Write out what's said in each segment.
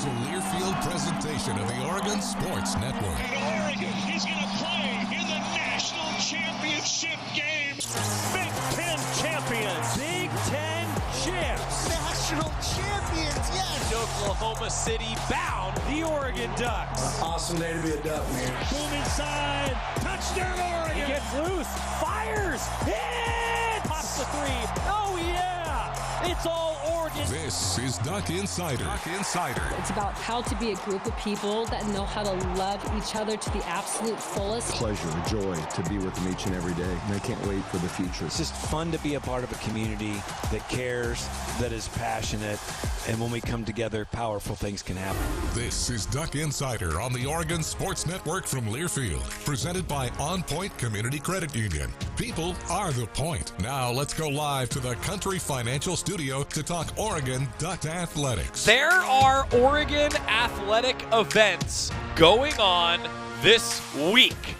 is a Learfield presentation of the Oregon Sports Network. And Oregon is going to play in the national championship game. Big Ten champions. Big Ten champs. National champions, yes. Oklahoma City bound the Oregon Ducks. Awesome day to be a Duck, man. Boom inside. Touchdown Oregon. He gets loose. Fires. Hit. Pops the three. Oh, yeah. It's all Oregon. This is Duck Insider. Duck Insider. It's about how to be a group of people that know how to love each other to the absolute fullest. Pleasure and joy to be with them each and every day. And I can't wait for the future. It's just fun to be a part of a community that cares, that is passionate, and when we come together, powerful things can happen. This is Duck Insider on the Oregon Sports Network from Learfield, presented by OnPoint Community Credit Union. People are the point. Now let's go live to the Country Financial Studio to talk Oregon Duck athletics. There are Oregon athletic events going on this week.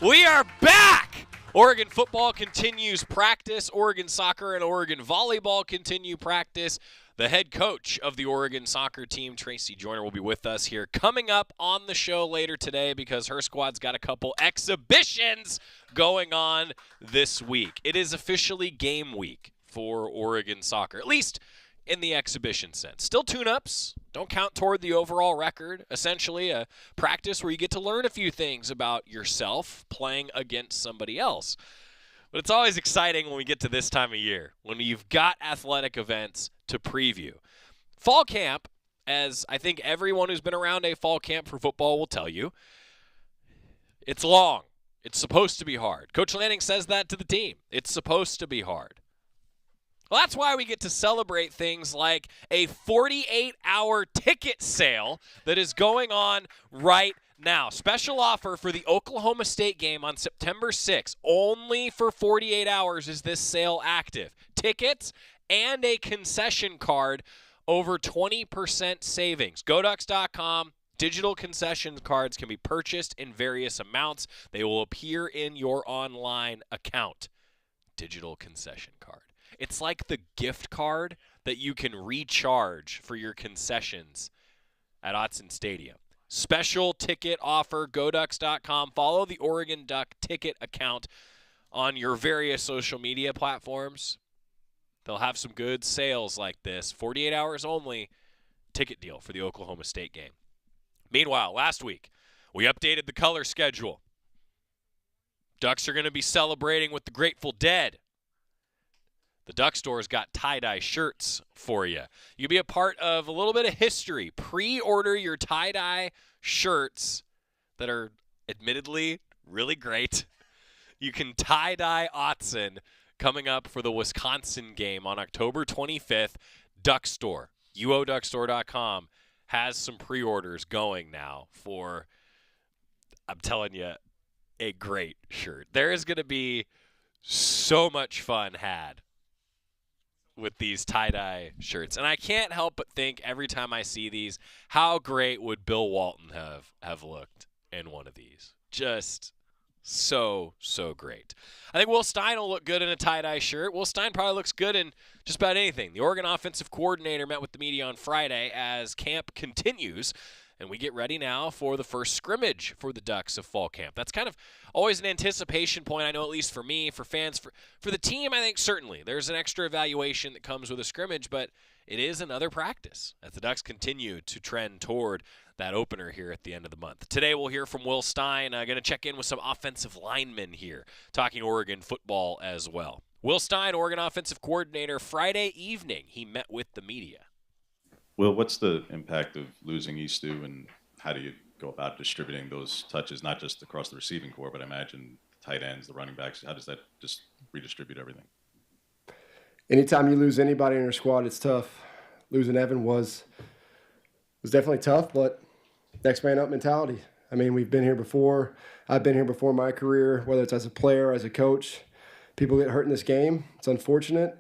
We are back! Oregon football continues practice. Oregon soccer and Oregon volleyball continue practice. The head coach of the Oregon soccer team, Tracy Joiner, will be with us here coming up on the show later today because her squad's got a couple exhibitions going on this week. It is officially game week for Oregon soccer, at least in the exhibition sense. Still tune-ups, don't count toward the overall record. Essentially a practice where you get to learn a few things about yourself playing against somebody else. But it's always exciting when we get to this time of year, when you've got athletic events to preview. Fall camp, as I think everyone who's been around a fall camp for football will tell you, it's long. It's supposed to be hard. Coach Lanning says that to the team. It's supposed to be hard. Well, that's why we get to celebrate things like a 48-hour ticket sale that is going on right now. Special offer for the Oklahoma State game on September 6th. Only for 48 hours is this sale active. Tickets and a concession card, over 20% savings. GoDucks.com. Digital concession cards can be purchased in various amounts. They will appear in your online account. Digital concession card. It's like the gift card that you can recharge for your concessions at Autzen Stadium. Special ticket offer, GoDucks.com. Follow the Oregon Duck ticket account on your various social media platforms. They'll have some good sales like this. 48 hours only ticket deal for the Oklahoma State game. Meanwhile, last week, we updated the color schedule. Ducks are going to be celebrating with the Grateful Dead. The Duck Store's got tie-dye shirts for you. You can be a part of a little bit of history. Pre-order your tie-dye shirts that are admittedly really great. You can tie-dye Autzen coming up for the Wisconsin game on October 25th. Duck Store, uoduckstore.com, has some pre-orders going now for, I'm telling you, a great shirt. There is going to be so much fun had with these tie-dye shirts. And I can't help but think every time I see these, how great would Bill Walton have looked in one of these? Just so great. I think Will Stein will look good in a tie-dye shirt. Will Stein probably looks good in just about anything. The Oregon offensive coordinator met with the media on Friday as camp continues, and we get ready now for the first scrimmage for the Ducks of fall camp. That's kind of always an anticipation point, I know, at least for me, for fans. For the team, I think certainly there's an extra evaluation that comes with a scrimmage, but it is another practice as the Ducks continue to trend toward that opener here at the end of the month. Today we'll hear from Will Stein. Going to check in with some offensive linemen here, talking Oregon football as well. Will Stein, Oregon offensive coordinator, Friday evening, he met with the media. Will, what's the impact of losing Eastu, and how do you go about distributing those touches, not just across the receiving corps, but I imagine the tight ends, the running backs? How does that just redistribute everything? Anytime you lose anybody in your squad, it's tough. Losing Evan was definitely tough, but next man up mentality. I mean, we've been here before. I've been here before in my career, whether it's as a player, as a coach. People get hurt in this game. It's unfortunate.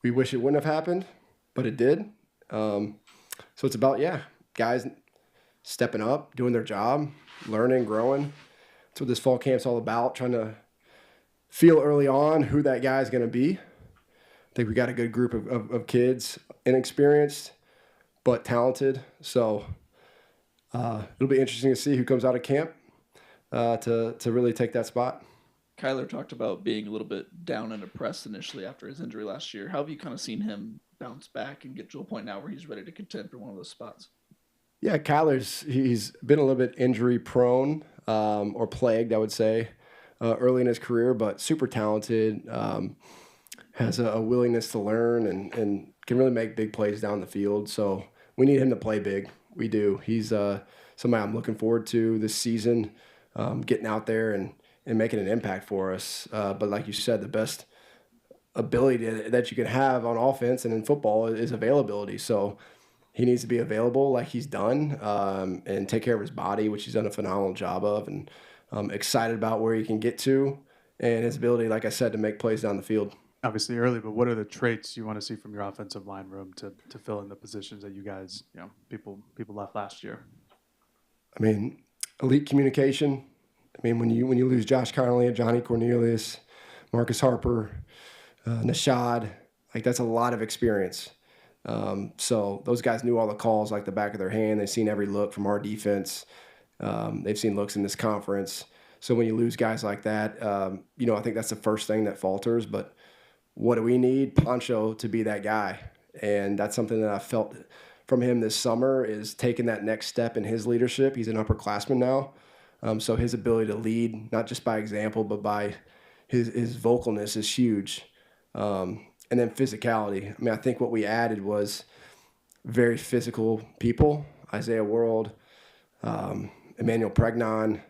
We wish it wouldn't have happened, but it did. So it's about, guys stepping up, doing their job, learning, growing. That's what this fall camp's all about, trying to feel early on who that guy is going to be. I think we got a good group of kids, inexperienced, but talented. So it'll be interesting to see who comes out of camp to really take that spot. Kyler talked about being a little bit down and depressed initially after his injury last year. How have you kind of seen him bounce back and get to a point now where he's ready to contend for one of those spots? Yeah, he's been a little bit injury prone or plagued, I would say, early in his career, but super talented, has a willingness to learn and can really make big plays down the field. So we need him to play big. We do. He's somebody I'm looking forward to this season, getting out there and making an impact for us. But like you said, the best ability that you can have on offense and in football is availability. So he needs to be available like he's done and take care of his body, which he's done a phenomenal job of. And I'm excited about where he can get to and his ability, like I said, to make plays down the field. Obviously early, but what are the traits you want to see from your offensive line room to fill in the positions that you guys, people left last year? I mean, elite communication. I mean, when you lose Josh Connolly, Johnny Cornelius, Marcus Harper, Nashad, like that's a lot of experience. So those guys knew all the calls like the back of their hand. They've seen every look from our defense. They've seen looks in this conference. So when you lose guys like that, I think that's the first thing that falters. But what do we need? Pancho to be that guy. And that's something that I felt from him this summer is taking that next step in his leadership. He's an upperclassman now. So his ability to lead, not just by example, but by his vocalness is huge. And then physicality. I mean, I think what we added was very physical people. Isaiah World, Emmanuel Pregnon,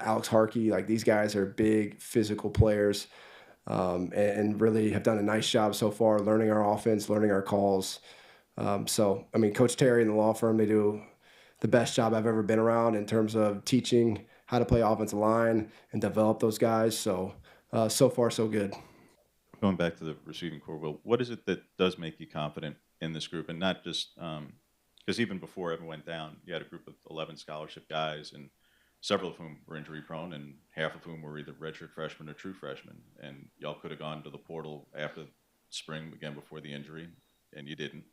Alex Harkey, like these guys are big physical players and really have done a nice job so far learning our offense, learning our calls. So, I mean, Coach Terry and the law firm, they do the best job I've ever been around in terms of teaching how to play offensive line and develop those guys. So, so far, so good. Going back to the receiving core, Will, what is it that does make you confident in this group? And not just because even before Evan went down, you had a group of 11 scholarship guys, and several of whom were injury prone, and half of whom were either redshirt freshmen or true freshmen. And y'all could have gone to the portal after spring, again, before the injury, and you didn't.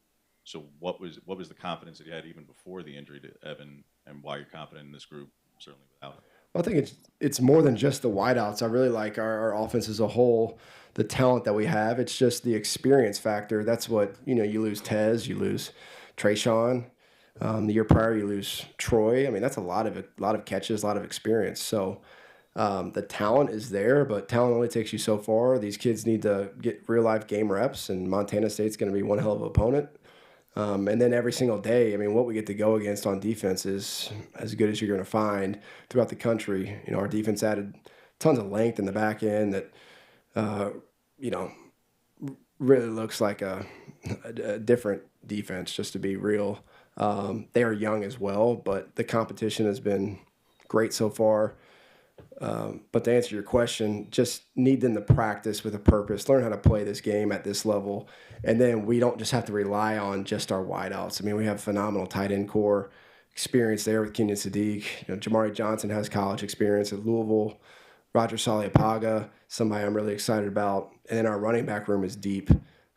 So what was the confidence that you had even before the injury to Evan, and why you're confident in this group, certainly without it? Well, I think it's more than just the wideouts. I really like our offense as a whole, the talent that we have. It's just the experience factor. That's what, you lose Tez, you lose Trayshawn. The year prior, you lose Troy. I mean, that's a lot of catches, a lot of experience. So the talent is there, but talent only takes you so far. These kids need to get real-life game reps, and Montana State's going to be one hell of an opponent. And then every single day, I mean, what we get to go against on defense is as good as you're going to find throughout the country. Our defense added tons of length in the back end that, really looks like a different defense, just to be real. They are young as well, but the competition has been great so far. But to answer your question, just need them to practice with a purpose, learn how to play this game at this level. And then we don't just have to rely on just our wideouts. I mean, we have phenomenal tight end core experience there with Kenyon Sadiq. Jamari Johnson has college experience at Louisville. Roger Saliapaga, somebody I'm really excited about. And then our running back room is deep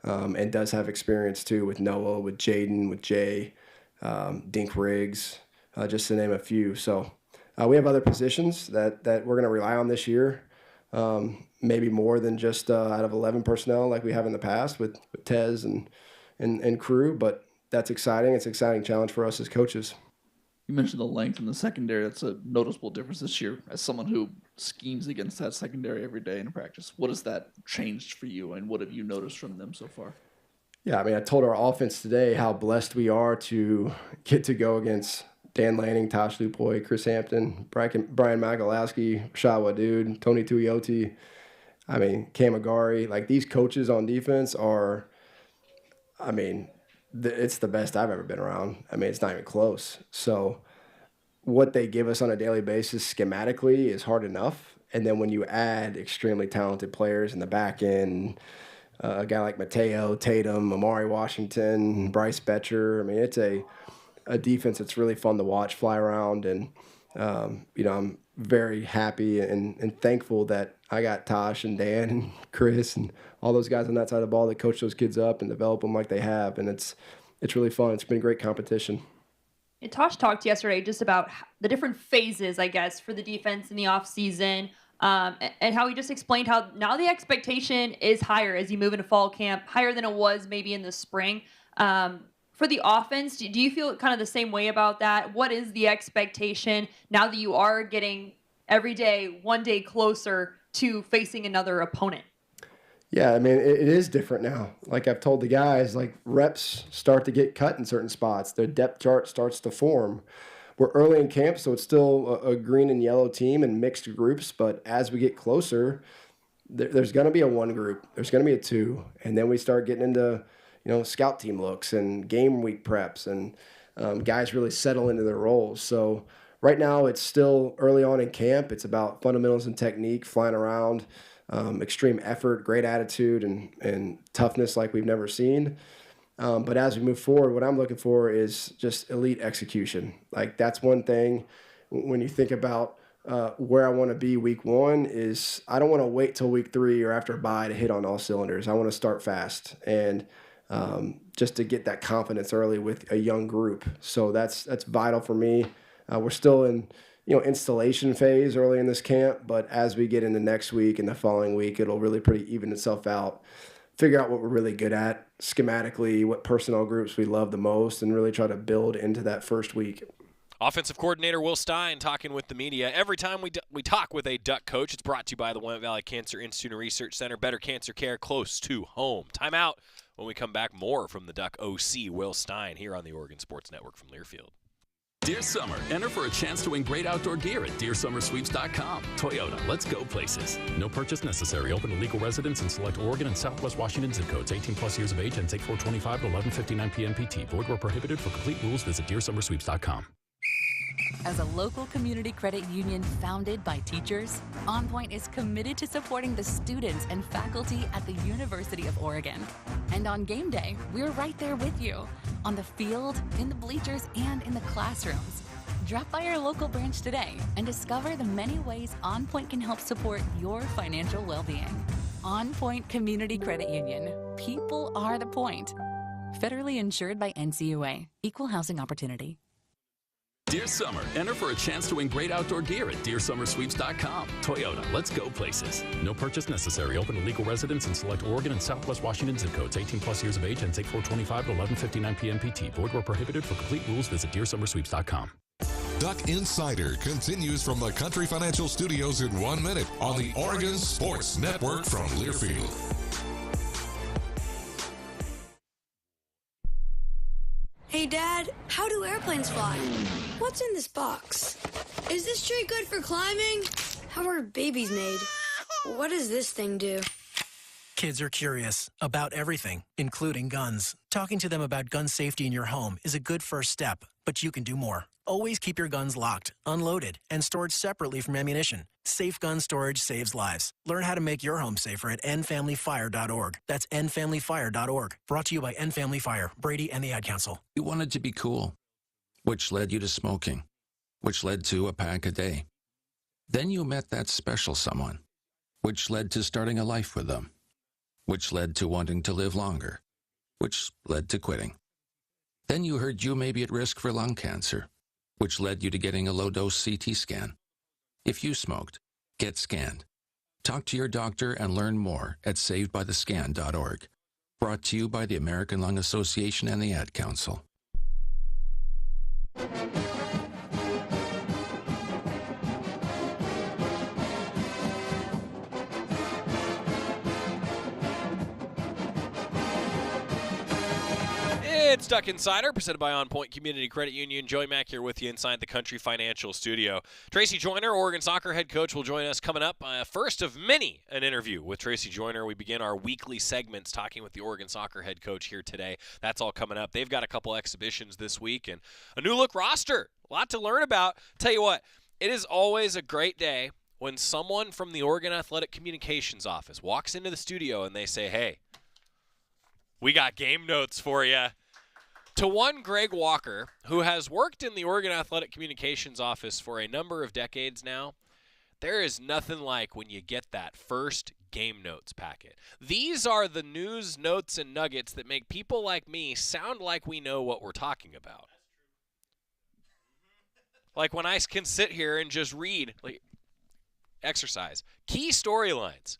and does have experience too with Noah, with Jaden, with Jay, Dink Riggs, just to name a few. So we have other positions that we're going to rely on this year, maybe more than just out of 11 personnel like we have in the past with Tez and crew, but that's exciting. It's an exciting challenge for us as coaches. You mentioned the length in the secondary. That's a noticeable difference this year. As someone who schemes against that secondary every day in practice, what has that changed for you, and what have you noticed from them so far? Yeah, I mean, I told our offense today how blessed we are to get to go against Dan Lanning, Tosh Lupoy, Chris Hampton, Brian Magalowski, Shawa Dude, Tony Tuioti, I mean, Cam Agari. Like, these coaches on defense are, I mean, it's the best I've ever been around. I mean, it's not even close. So what they give us on a daily basis schematically is hard enough. And then when you add extremely talented players in the back end, a guy like Mateo, Tatum, Amari Washington, Bryce Betcher, I mean, it's a defense that's really fun to watch fly around. And, I'm very happy and thankful that I got Tosh and Dan and Chris and all those guys on that side of the ball that coach those kids up and develop them like they have. And it's it's really fun. It's been great competition. And Tosh talked yesterday just about the different phases, I guess, for the defense in the offseason, and how he just explained how now the expectation is higher as you move into fall camp, higher than it was maybe in the spring. For the offense, do you feel kind of the same way about that? What is the expectation now that you are getting every day, one day closer to facing another opponent? Yeah, I mean, it is different now. Like I've told the guys, like reps start to get cut in certain spots. Their depth chart starts to form. We're early in camp, so it's still a green and yellow team and mixed groups. But as we get closer, there's going to be a one group. There's going to be a two. And then we start getting into scout team looks and game week preps, and guys really settle into their roles. So right now it's still early on in camp. It's about fundamentals and technique, flying around, extreme effort, great attitude, and toughness like we've never seen. But as we move forward, what I'm looking for is just elite execution. Like that's one thing when you think about where I want to be week one is I don't want to wait till week 3 or after a bye to hit on all cylinders. I want to start fast and just to get that confidence early with a young group. So that's vital for me. We're still in installation phase early in this camp, but as we get into next week and the following week, it'll really pretty even itself out. Figure out what we're really good at schematically, what personnel groups we love the most, and really try to build into that first week. Offensive coordinator Will Stein talking with the media. Every time we talk with a Duck coach, it's brought to you by the Willamette Valley Cancer Institute and Research Center. Better cancer care close to home. Timeout. When we come back, more from the Duck OC, Will Stein, here on the Oregon Sports Network from Learfield. Dear Summer, enter for a chance to win great outdoor gear at DearSummerSweeps.com. Toyota, let's go places. No purchase necessary. Open to legal residents in select Oregon and Southwest Washington zip codes. 18 plus years of age and take 425 to 1159 PNPT. Void where prohibited. For complete rules, visit DearSummerSweeps.com. As a local community credit union founded by teachers, OnPoint is committed to supporting the students and faculty at the University of Oregon. And on game day, we're right there with you, on the field, in the bleachers, and in the classrooms. Drop by our local branch today and discover the many ways OnPoint can help support your financial well-being. OnPoint Community Credit Union. People are the point. Federally insured by NCUA. Equal housing opportunity. Dear Summer, enter for a chance to win great outdoor gear at DearSummerSweeps.com. Toyota, let's go places. No purchase necessary. Open to legal residents in select Oregon and Southwest Washington zip codes. 18 plus years of age and take 425 to 1159 PNPT. Void where prohibited. For complete rules, visit DearSummerSweeps.com. Duck Insider continues from the Country Financial Studios in 1 minute on the Oregon Sports Network from Learfield. Hey, Dad, how do airplanes fly? What's in this box? Is this tree good for climbing? How are babies made? What does this thing do? Kids are curious about everything, including guns. Talking to them about gun safety in your home is a good first step, but you can do more. Always keep your guns locked, unloaded, and stored separately from ammunition. Safe gun storage saves lives. Learn how to make your home safer at endfamilyfire.org. That's endfamilyfire.org. Brought to you by End Family Fire, Brady, and the Ad Council. You wanted to be cool, which led you to smoking, which led to a pack a day. Then you met that special someone, which led to starting a life with them, which led to wanting to live longer, which led to quitting. Then you heard you may be at risk for lung cancer, which led you to getting a low-dose CT scan. If you smoked, get scanned. Talk to your doctor and learn more at savedbythescan.org. Brought to you by the American Lung Association and the Ad Council. It's Duck Insider, presented by OnPoint Community Credit Union. Joey Mack here with you inside the Country Financial Studio. Tracy Joiner, Oregon soccer head coach, will join us coming up. First of many, an interview with Tracy Joiner. We begin our weekly segments talking with the Oregon soccer head coach here today. That's all coming up. They've got a couple exhibitions this week and a new look roster. A lot to learn about. Tell you what, it is always a great day when someone from the Oregon Athletic Communications Office walks into the studio and they say, hey, we got game notes for you. To one Greg Walker, who has worked in the Oregon Athletic Communications Office for a number of decades now, There is nothing like when you get that first game notes packet. These are the news, notes, and nuggets that make people like me sound like we know what we're talking about. Like when I can sit here and just read, like, exercise. Key storylines.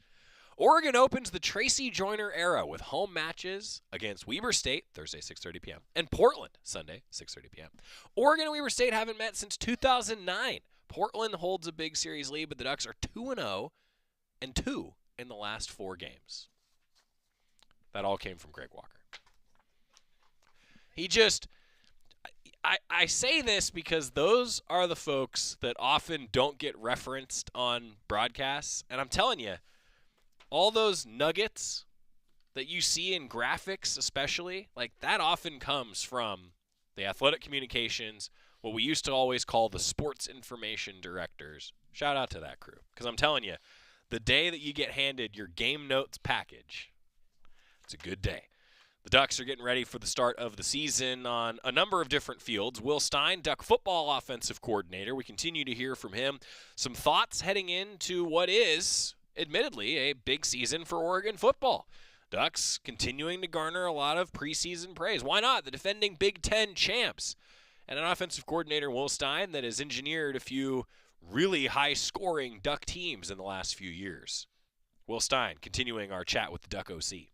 Oregon opens the Tracy Joiner era with home matches against Weber State, Thursday, 6:30 p.m., and Portland, Sunday, 6:30 p.m. Oregon and Weber State haven't met since 2009. Portland holds a big series lead, but the Ducks are 2-0 and 2 in the last 4 games. That all came from Greg Walker. I say this because those are the folks that often don't get referenced on broadcasts. And I'm telling you, all those nuggets that you see in graphics especially, like that often comes from the athletic communications, what we used to always call the sports information directors. Shout out to that crew. Because I'm telling you, the day that you get handed your game notes package, it's a good day. The Ducks are getting ready for the start of the season on a number of different fields. Will Stein, Duck football offensive coordinator. We continue to hear from him some thoughts heading into what is, admittedly, a big season for Oregon football. Ducks continuing to garner a lot of preseason praise. Why not? The defending Big Ten champs. And an offensive coordinator, Will Stein, that has engineered a few really high-scoring Duck teams in the last few years. Will Stein, continuing our chat with the Duck OC.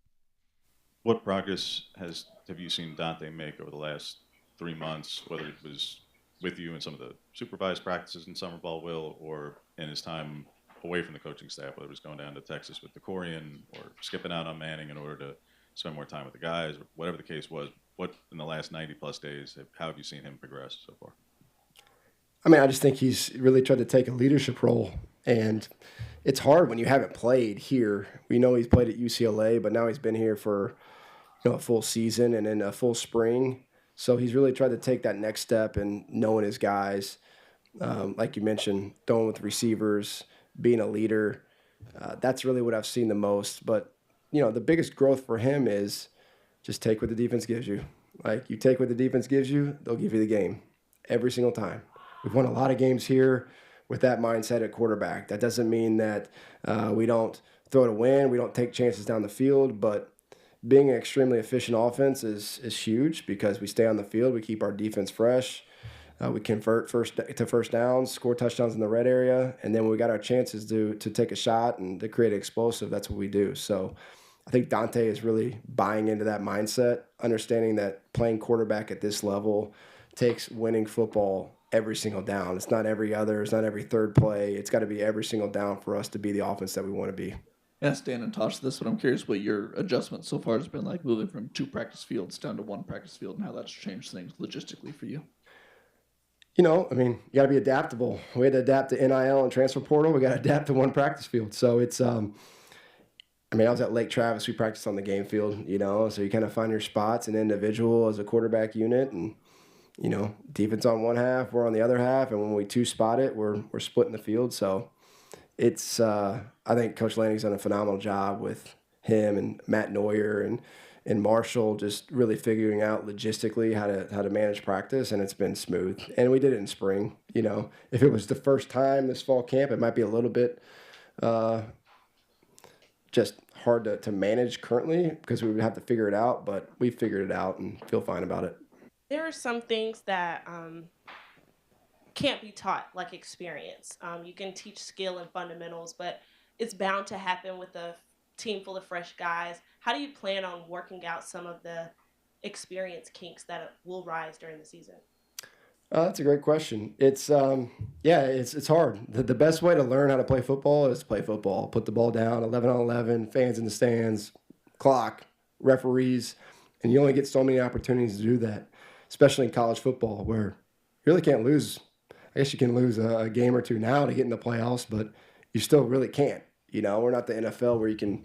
What progress have you seen Dante make over the last 3 months, whether it was with you in some of the supervised practices in summer ball, Will, or in his time away from the coaching staff, whether it was going down to Texas with the Corian or skipping out on Manning in order to spend more time with the guys, or whatever the case was? What, in the last 90-plus days, how have you seen him progress so far? I mean, I just think he's really tried to take a leadership role, and it's hard when you haven't played here. We know he's played at UCLA, but now he's been here for a full season and then a full spring. So he's really tried to take that next step and knowing his guys, like you mentioned, throwing with receivers, being a leader. That's really what I've seen the most. But, the biggest growth for him is just take what the defense gives you. Like, you take what the defense gives you, they'll give you the game every single time. We've won a lot of games here with that mindset at quarterback. That doesn't mean that we don't throw to win, we don't take chances down the field, but being an extremely efficient offense is huge because we stay on the field, we keep our defense fresh, we convert first downs, score touchdowns in the red area, and then when we got our chances to take a shot and to create an explosive, that's what we do. So I think Dante is really buying into that mindset, understanding that playing quarterback at this level takes winning football every single down. It's not every other, it's not every third play. It's got to be every single down for us to be the offense that we want to be. Ask Dan and Tosh this, but I'm curious what your adjustment so far has been like, moving from 2 practice fields down to 1 practice field, and how that's changed things logistically for you. I mean, you got to be adaptable. We had to adapt to NIL and transfer portal. We got to adapt to 1 practice field. So it's, I was at Lake Travis. We practiced on the game field, so you kind of find your spots, an individual as a quarterback unit, and, defense on one half, we're on the other half, and when we 2-spot it, we're splitting the field. So it's, I think Coach Lanning's done a phenomenal job with him and Matt Neuer and Marshall, just really figuring out logistically how to manage practice, and it's been smooth. And we did it in spring. If it was the first time this fall camp, it might be a little bit just hard to manage currently because we would have to figure it out, but we figured it out and feel fine about it. There are some things that can't be taught, like experience. You can teach skill and fundamentals, but it's bound to happen with a team full of fresh guys. How do you plan on working out some of the experience kinks that will rise during the season? That's a great question. It's it's hard. The best way to learn how to play football is to play football. Put the ball down, 11 on 11, fans in the stands, clock, referees, and you only get so many opportunities to do that, especially in college football where you really can't lose. I guess you can lose a game or two now to get in the playoffs, but you still really can't. We're not the NFL where you can,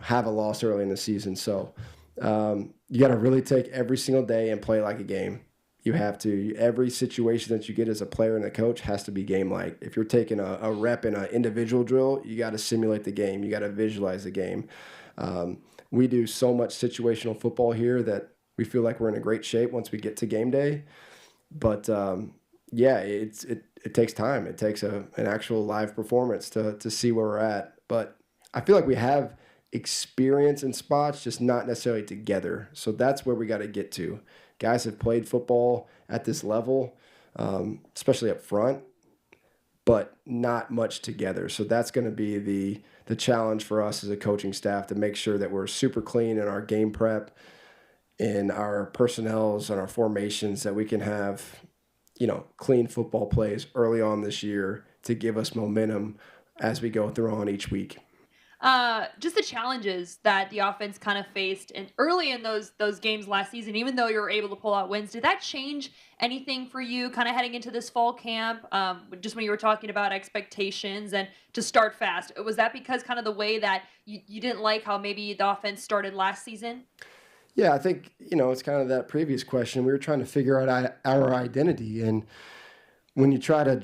have a loss early in the season. So you got to really take every single day and play like a game. You have to. Every situation that you get as a player and a coach has to be game-like. If you're taking a rep in an individual drill, you got to simulate the game. You got to visualize the game. We do so much situational football here that we feel like we're in a great shape once we get to game day. But you yeah, it takes time. It takes an actual live performance to see where we're at. But I feel like we have experience in spots, just not necessarily together. So that's where we got to get to. Guys have played football at this level, especially up front, but not much together. So that's going to be the challenge for us as a coaching staff, to make sure that we're super clean in our game prep, in our personnels and our formations, that we can have, clean football plays early on this year to give us momentum as we go through on each week. Just the challenges that the offense kind of faced early in those games last season, even though you were able to pull out wins, did that change anything for you kind of heading into this fall camp? Just when you were talking about expectations and to start fast, was that because kind of the way that you didn't like how maybe the offense started last season? Yeah, I think, it's kind of that previous question. We were trying to figure out our identity. And when you try to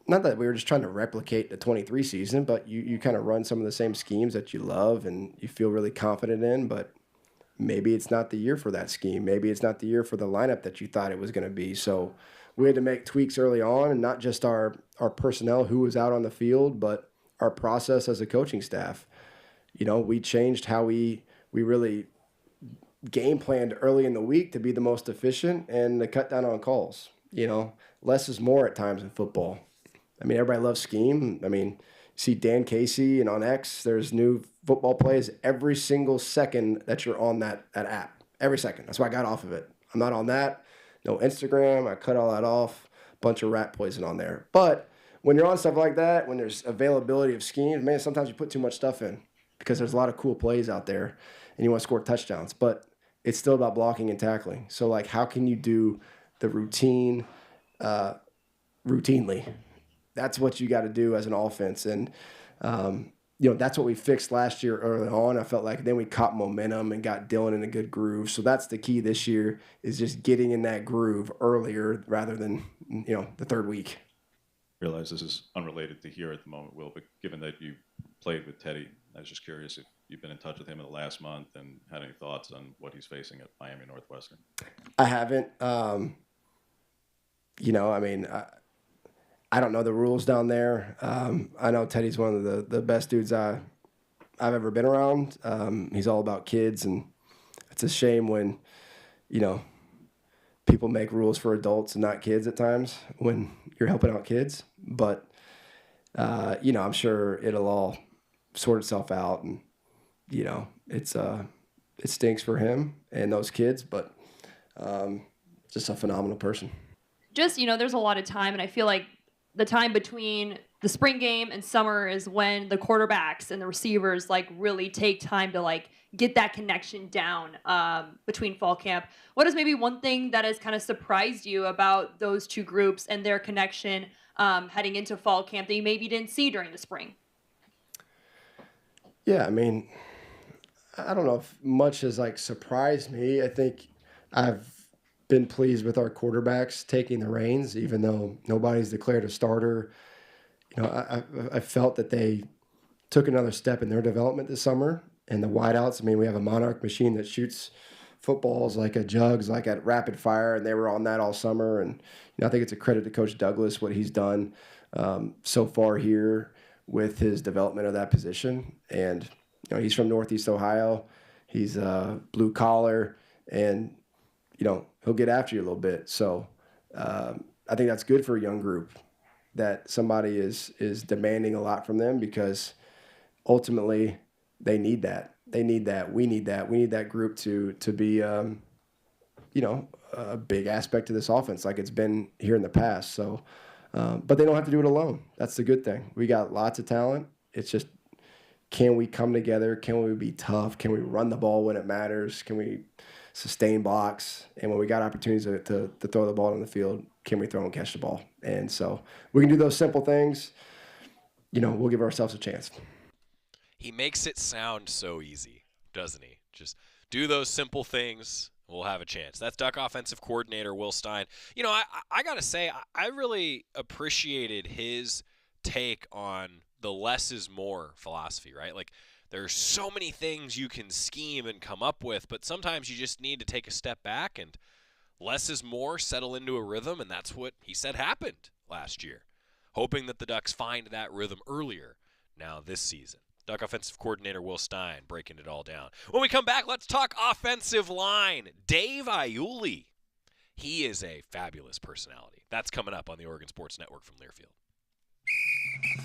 not that we were just trying to replicate the 23 season, but you kind of run some of the same schemes that you love and you feel really confident in, but maybe it's not the year for that scheme. Maybe it's not the year for the lineup that you thought it was going to be. So we had to make tweaks early on, and not just our personnel who was out on the field, but our process as a coaching staff. We changed how we really game planned early in the week to be the most efficient and to cut down on calls. Less is more at times in football. I mean, everybody loves scheme. I mean, see Dan Casey, and on X, there's new football plays every single second that you're on that app. Every second. That's why I got off of it. I'm not on that. No Instagram. I cut all that off. Bunch of rat poison on there. But when you're on stuff like that, when there's availability of schemes, man, sometimes you put too much stuff in because there's a lot of cool plays out there and you want to score touchdowns. But it's still about blocking and tackling. So, how can you do the routine routinely? That's what you got to do as an offense. And, that's what we fixed last year early on. I felt like then we caught momentum and got Dylan in a good groove. So that's the key this year, is just getting in that groove earlier rather than, the third week. I realize this is unrelated to here at the moment, Will, but given that you played with Teddy, I was just curious if you've been in touch with him in the last month and had any thoughts on what he's facing at Miami Northwestern. I haven't. I don't know the rules down there. I know Teddy's one of the best dudes I've ever been around. He's all about kids, and it's a shame when, people make rules for adults and not kids at times when you're helping out kids. But, I'm sure it'll all sort itself out, and, it stinks for him and those kids, but just a phenomenal person. Just, there's a lot of time, and I feel like the time between the spring game and summer is when the quarterbacks and the receivers really take time to get that connection down between fall camp. What is maybe one thing that has kind of surprised you about those two groups and their connection heading into fall camp that you maybe didn't see during the spring? Yeah, I mean, I don't know if much has surprised me. I think I've been pleased with our quarterbacks taking the reins, even though nobody's declared a starter. I felt that they took another step in their development this summer. And the wideouts, I mean, we have a Monarch machine that shoots footballs like a jugs, like at rapid fire, and they were on that all summer. And I think it's a credit to Coach Douglas, what he's done so far here with his development of that position. And he's from Northeast Ohio. He's blue collar, and he'll get after you a little bit. So I think that's good for a young group, that somebody is demanding a lot from them, because ultimately they need that. They need that. We need that. We need that group to be, a big aspect to this offense like it's been here in the past. So, but they don't have to do it alone. That's the good thing. We got lots of talent. It's just, can we come together? Can we be tough? Can we run the ball when it matters? Can we sustain blocks? And when we got opportunities to throw the ball on the field, can we throw and catch the ball? And so we can do those simple things. We'll give ourselves a chance. He makes it sound so easy, doesn't he? Just do those simple things, we'll have a chance. That's Duck offensive coordinator Will Stein. I got to say, I really appreciated his take on the less is more philosophy, right? There's so many things you can scheme and come up with, but sometimes you just need to take a step back and less is more, settle into a rhythm, and that's what he said happened last year. Hoping that the Ducks find that rhythm earlier now this season. Duck offensive coordinator Will Stein breaking it all down. When we come back, let's talk offensive line. Dave Auli. He is a fabulous personality. That's coming up on the Oregon Sports Network from Learfield.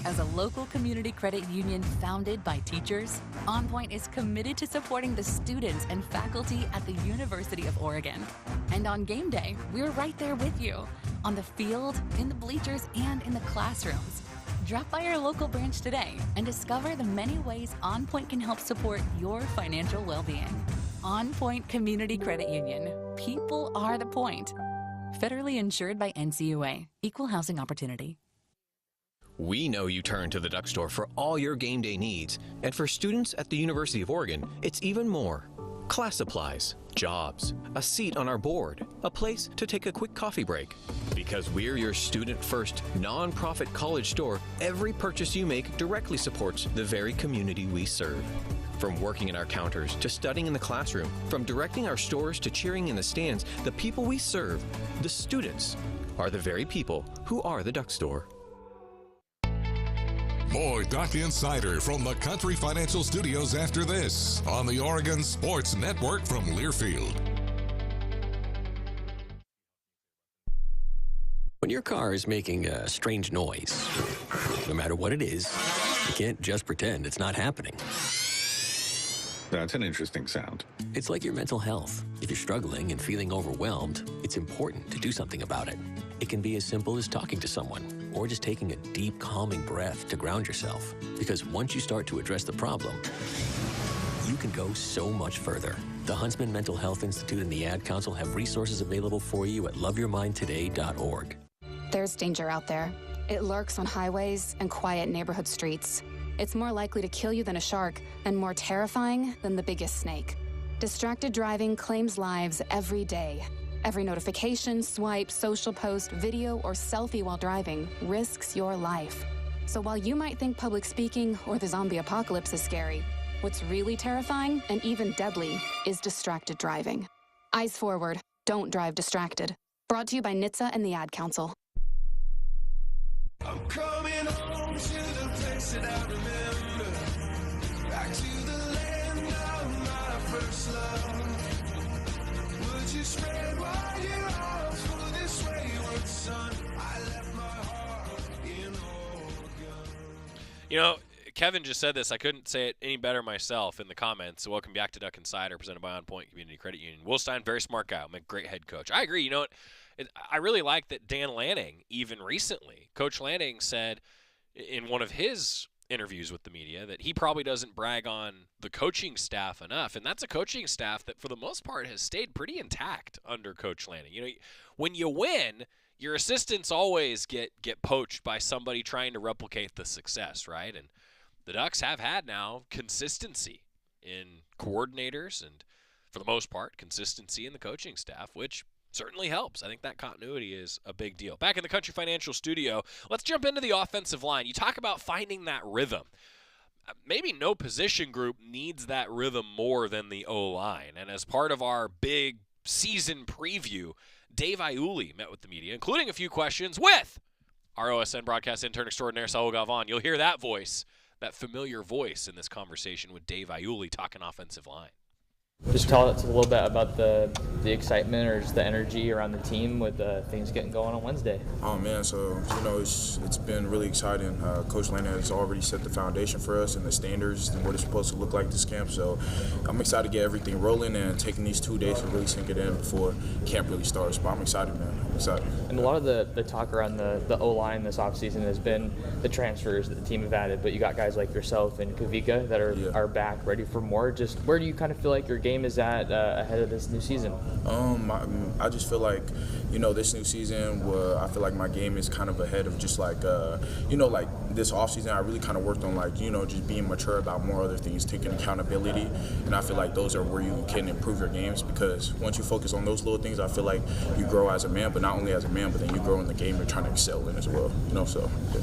As a local community credit union founded by teachers, OnPoint is committed to supporting the students and faculty at the University of Oregon. And on game day, we're right there with you, on the field, in the bleachers, and in the classrooms. Drop by our local branch today and discover the many ways OnPoint can help support your financial well-being. OnPoint Community Credit Union. People are the point. Federally insured by NCUA. Equal housing opportunity. We know you turn to the Duck Store for all your game day needs, and for students at the University of Oregon, it's even more. Class supplies, jobs, a seat on our board, a place to take a quick coffee break. Because we're your student-first, non-profit college store, every purchase you make directly supports the very community we serve. From working at our counters to studying in the classroom, from directing our stores to cheering in the stands, the people we serve, the students, are the very people who are the Duck Store. More Duck Insider from the Country Financial Studios after this on the Oregon Sports Network from Learfield. When your car is making a strange noise, no matter what it is, you can't just pretend it's not happening. That's an interesting sound. It's like your mental health. If you're struggling and feeling overwhelmed, it's important to do something about it. It can be as simple as talking to someone or just taking a deep, calming breath to ground yourself. Because once you start to address the problem, you can go so much further. The Huntsman Mental Health Institute and the Ad Council have resources available for you at loveyourmindtoday.org. There's danger out there. It lurks on highways and quiet neighborhood streets. It's more likely to kill you than a shark and more terrifying than the biggest snake. Distracted driving claims lives every day. Every notification, swipe, social post, video, or selfie while driving risks your life. So while you might think public speaking or the zombie apocalypse is scary, what's really terrifying and even deadly is distracted driving. Eyes forward, don't drive distracted. Brought to you by NHTSA and the Ad Council. I'm coming home to the place that I remember, back to the land of my first love. Would you spread wide your arms for this wayward son? I left my heart in Oregon. You know, Kevin just said this. I couldn't say it any better myself in the comments. So welcome back to Duck Insider, presented by OnPoint Community Credit Union. Will Stein, very smart guy. I'm a great head coach. I agree. You know what? I really like that Dan Lanning, even recently, Coach Lanning said in one of his interviews with the media that he probably doesn't brag on the coaching staff enough. And that's a coaching staff that, for the most part, has stayed pretty intact under Coach Lanning. You know, when you win, your assistants always get poached by somebody trying to replicate the success, right? And the Ducks have had now consistency in coordinators and, for the most part, consistency in the coaching staff, which certainly helps. I think that continuity is a big deal. Back in the Country Financial Studio, let's jump into the offensive line. You talk about finding that rhythm. Maybe no position group needs that rhythm more than the O-line. And as part of our big season preview, Dave Auli met with the media, including a few questions with our OSN broadcast intern extraordinaire, Saul Gavon. You'll hear that voice, that familiar voice in this conversation with Dave Auli talking offensive line. Just tell us a little bit about the excitement or just the energy around the team with things getting going on Wednesday. Oh man, so you know it's been really exciting. Coach Lane has already set the foundation for us and the standards and what it's supposed to look like this camp. So I'm excited to get everything rolling and taking these 2 days to really sink it in before camp really starts. But I'm excited, man. I'm excited. And a lot of the talk around the O-line this offseason has been the transfers that the team have added. But you got guys like yourself and Kavika that are back, ready for more. Just where do you kind of feel like your game is at ahead of this new season? I just feel like, you know, this new season, I feel like my game is kind of ahead of just like, you know, like this offseason, I really kind of worked on like, you know, just being mature about more other things, taking accountability. And I feel like those are where you can improve your games, because once you focus on those little things, I feel like you grow as a man, but not only as a man, but then you grow in the game you're trying to excel in as well, you know, so, yeah.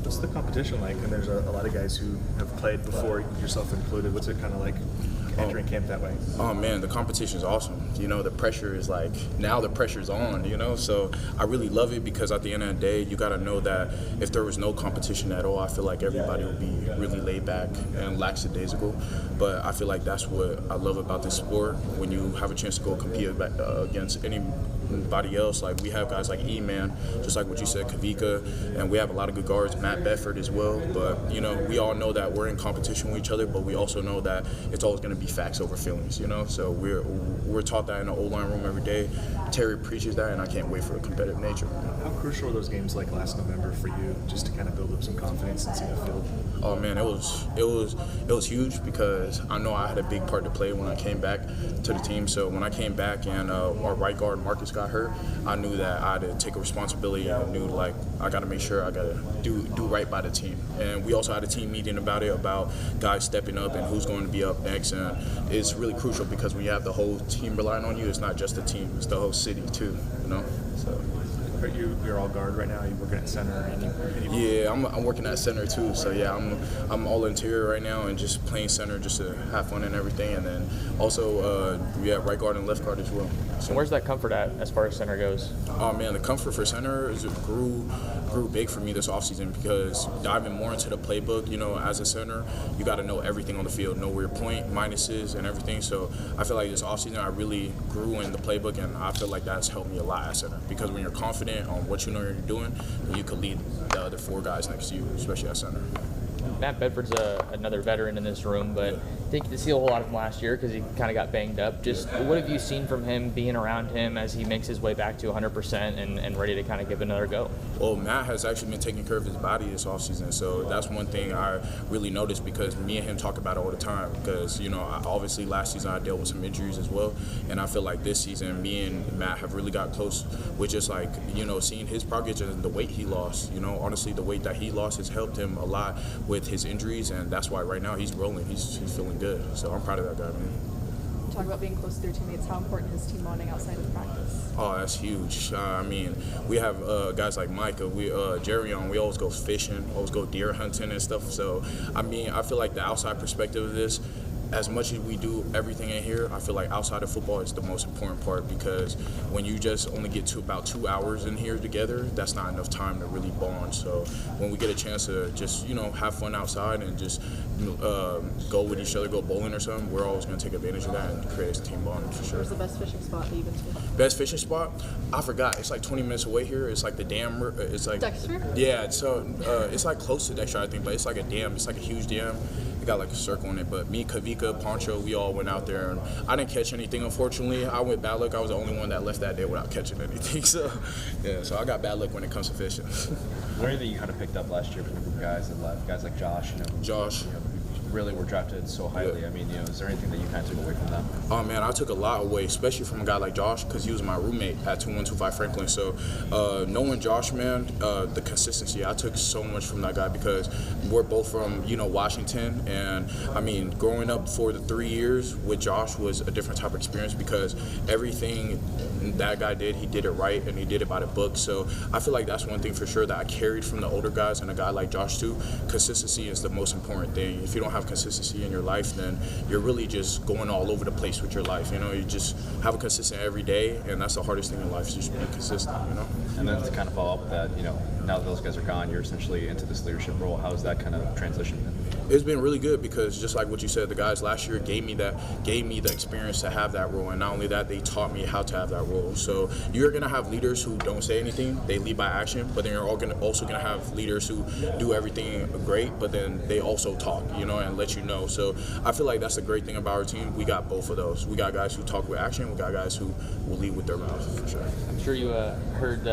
What's the competition like? And there's a lot of guys who have played before, yourself included. What's it kind of like entering camp that way? Oh man, the competition is awesome. You know, the pressure is like, now the pressure's on, you know, so I really love it because at the end of the day, you got to know that if there was no competition at all, I feel like everybody would be really laid back and lackadaisical. But I feel like that's what I love about this sport. When you have a chance to go compete against anybody else, like we have guys like E-Man, just like what you said, Kavika, and we have a lot of good guards, Matt Bedford as well. But, you know, we all know that we're in competition with each other, but we also know that it's always going to be facts over feelings, you know? So we're taught that in the O-line room every day. Terry preaches that, and I can't wait for the competitive nature. How crucial were those games like last November for you, just to kind of build up some confidence and see the field? Oh man, it was huge because I know I had a big part to play when I came back to the team. So when I came back and our right guard Marcus got hurt, I knew that I had to take a responsibility. I knew like I got to make sure I got to do right by the team. And we also had a team meeting about it, about guys stepping up and who's going to be up next. And it's really crucial because when you have the whole team relying on you, it's not just the team, it's the whole city too, you know. So. But you're all guard right now. Are you working at center? Yeah, I'm working at center too. So yeah, I'm all interior right now and just playing center just to have fun and everything. And then also we have right guard and left guard as well. So where's that comfort at as far as center goes? Oh man, the comfort for center grew big for me this offseason because diving more into the playbook, you know, as a center, you got to know everything on the field, know where your point, minuses, and everything. So I feel like this offseason I really grew in the playbook, and I feel like that's helped me a lot at center because when you're confident on what you know you're doing, then you can lead the other four guys next to you, especially at center. Matt Bedford's another veteran in this room, but didn't get to see a whole lot of him last year because he kind of got banged up. Just what have you seen from him, being around him as he makes his way back to 100% and ready to kind of give another go? Well, Matt has actually been taking care of his body this offseason, so that's one thing I really noticed because me and him talk about it all the time because, you know, obviously last season I dealt with some injuries as well, and I feel like this season me and Matt have really got close with just like, you know, seeing his progress and the weight he lost. You know, honestly, the weight that he lost has helped him a lot with his injuries, and that's why right now he's rolling. He's feeling good. So I'm proud of that guy, man. Talk about being close to their teammates. How important is team bonding outside of practice? Oh, that's huge. I mean, we have guys like Micah, Jerry on. We always go fishing, always go deer hunting and stuff. So, I mean, I feel like the outside perspective of this, as much as we do everything in here, I feel like outside of football is the most important part because when you just only get to about 2 hours in here together, that's not enough time to really bond. So when we get a chance to just, you know, have fun outside and just go with each other, go bowling or something, we're always going to take advantage of that and create a team bond for sure. Where's the best fishing spot that you've been to? Best fishing spot? I forgot. It's like 20 minutes away here. It's like the dam. It's like Dexter? Yeah. So it's like close to Dexter, I think, but it's like a dam. It's like a huge dam. It got like a circle in it. But me, Kavika, Poncho, we all went out there, and I didn't catch anything. Unfortunately, I went bad luck. I was the only one that left that day without catching anything. So yeah. So I got bad luck when it comes to fishing. What that you kind of picked up last year from the group of guys that left? Guys like Josh. Josh. Really were drafted so highly. I mean, you know, is there anything that you kind of took away from them? Oh man, I took a lot away, especially from a guy like Josh, because he was my roommate at 2125 Franklin. So knowing Josh, man, the consistency, I took so much from that guy because we're both from, you know, Washington, and I mean, growing up for the 3 years with Josh was a different type of experience because everything that guy did, he did it right and he did it by the book. So I feel like that's one thing for sure that I carried from the older guys and a guy like Josh too. Consistency is the most important thing. If you don't have consistency in your life, then you're really just going all over the place with your life. You know, you just have a consistent every day, and that's the hardest thing in life, is just being consistent, you know? And then to kind of follow up with that, you know, now that those guys are gone, you're essentially into this leadership role. How has that kind of transition been? It's been really good because just like what you said, the guys last year gave me the experience to have that role, and not only that, they taught me how to have that role. So you're gonna have leaders who don't say anything, they lead by action, but then you're also gonna have leaders who do everything great, but then they also talk, you know, and let you know. So I feel like that's the great thing about our team. We got both of those. We got guys who talk with action, we got guys who will lead with their mouths, for sure. I'm sure you heard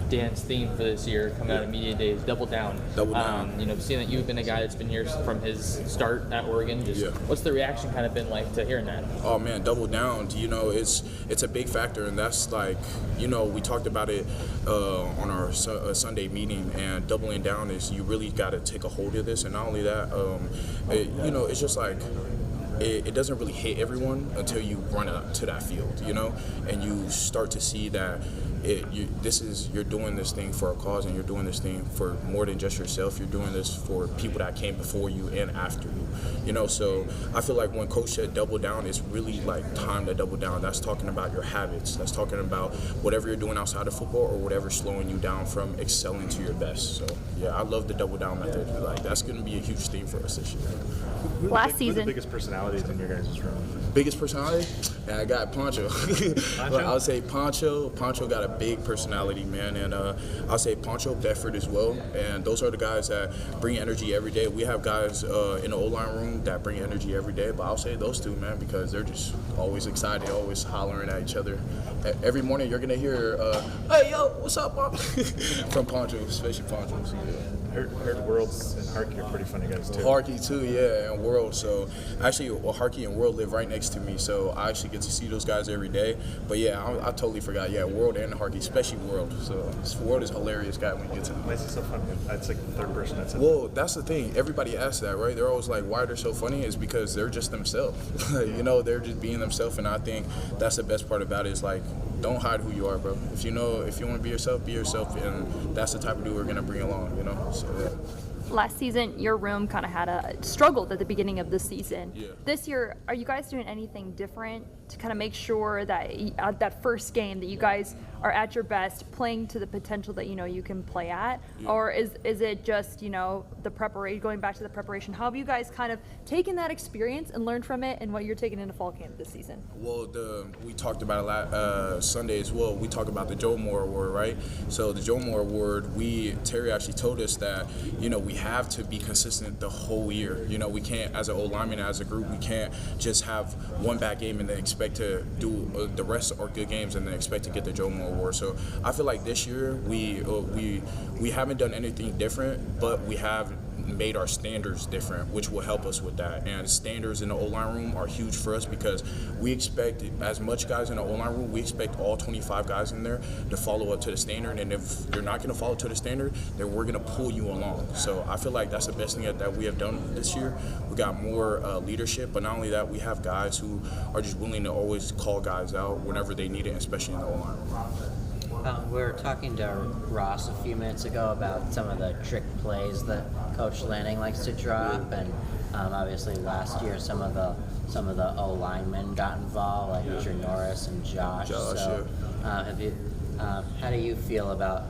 Dan's theme for this year coming out of Media Days, Double Down. Double Down. You know, seeing that you've been a guy that's been here from his start at Oregon, what's the reaction kind of been like to hearing that? Oh man, Double Down, you know, it's a big factor, and that's like, you know, we talked about it on our Sunday meeting, and doubling down is you really got to take a hold of this, and not only that, you know, it's just like it doesn't really hit everyone until you run up to that field, you know, and you start to see that you're doing this thing for a cause, and you're doing this thing for more than just yourself. You're doing this for people that came before you and after you, you know. So I feel like when Coach said double down, it's really like time to double down. That's talking about your habits. That's talking about whatever you're doing outside of football or whatever's slowing you down from excelling to your best. So yeah, I love the double down method. Like that's going to be a huge theme for us this year. Last season. Who are the biggest personalities in your guys' room? Biggest personality? Yeah, I got Poncho. I would say Poncho. Poncho got a big personality, man, and I'll say Poncho, Bedford as well. And those are the guys that bring energy every day. We have guys in the O-line room that bring energy every day, but I'll say those two, man, because they're just always excited, always hollering at each other. Every morning you're gonna hear, "Hey, yo, what's up, Pop?" from Poncho, especially Poncho. So, yeah. Heard Worlds and Harkey are pretty funny guys too. Harkey too, yeah, and World. So actually, Harkey and World live right next to me, so I actually get to see those guys every day. But yeah, I totally forgot. Yeah, World and Harkey, especially World. So World is a hilarious guy when you get to him. Why is he so funny? That's like the third person that's. Well, that's the thing. Everybody asks that, right? They're always like, why they're so funny? Is because they're just themselves. You know, they're just being themselves, and I think that's the best part about it. Is like, don't hide who you are, bro. If you want to be yourself, and that's the type of dude we're gonna bring along, you know. So yeah. Last season, your room kind of had struggled at the beginning of the season. Yeah. This year, are you guys doing anything different to kind of make sure that at that first game that you guys are at your best, playing to the potential that you can play at? Yeah. Or is it just the preparation, going back to the preparation? How have you guys kind of taken that experience and learned from it, and what you're taking into fall camp this season? Well, we talked about it Sunday as well. We talked about the Joe Moore Award, right? So the Joe Moore Award, Terry actually told us that we have to be consistent the whole year. We can't, as an old lineman, as a group, we can't just have one bad game and then expect to do the rest are good games and then expect to get the Joe Moore Award. So I feel like this year we haven't done anything different, but we have made our standards different, which will help us with that. And standards in the O-line room are huge for us because we expect as much guys in the O-line room, we expect all 25 guys in there to follow up to the standard. And if you're not going to follow to the standard, then we're going to pull you along. So I feel like that's the best thing that we have done this year. We got more leadership, but not only that, we have guys who are just willing to always call guys out whenever they need it, especially in the O-line room. We were talking to Ross a few minutes ago about some of the trick plays that Coach Lanning likes to drop, and obviously last year some of the O linemen got involved, like Richard Norris and Josh. So, how do you feel about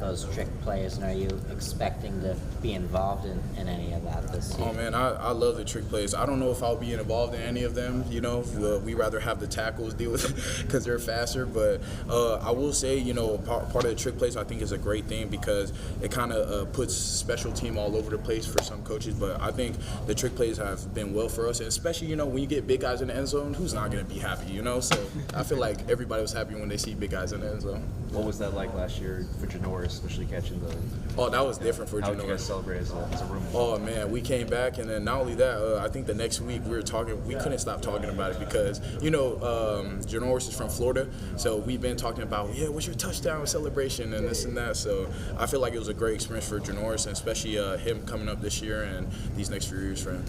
those trick plays, and are you expecting to be involved in any of that this year? Oh man, I love the trick plays. I don't know if I'll be involved in any of them. We rather have the tackles deal with it because they're faster. But I will say, part of the trick plays I think is a great thing because it kind of puts special team all over the place for some coaches. But I think the trick plays have been well for us, and especially when you get big guys in the end zone, who's not going to be happy? So I feel like everybody was happy when they see big guys in the end zone. What was that like last year for Norris, especially catching the? Oh, that was different for How Joyner. did you guys celebrate as a room? Oh man, we came back, and then not only that, I think the next week we couldn't stop talking about it because Norris is from Florida, so we've been talking about what's your touchdown celebration and this and that. So I feel like it was a great experience for Norris, and especially him coming up this year and these next few years for him.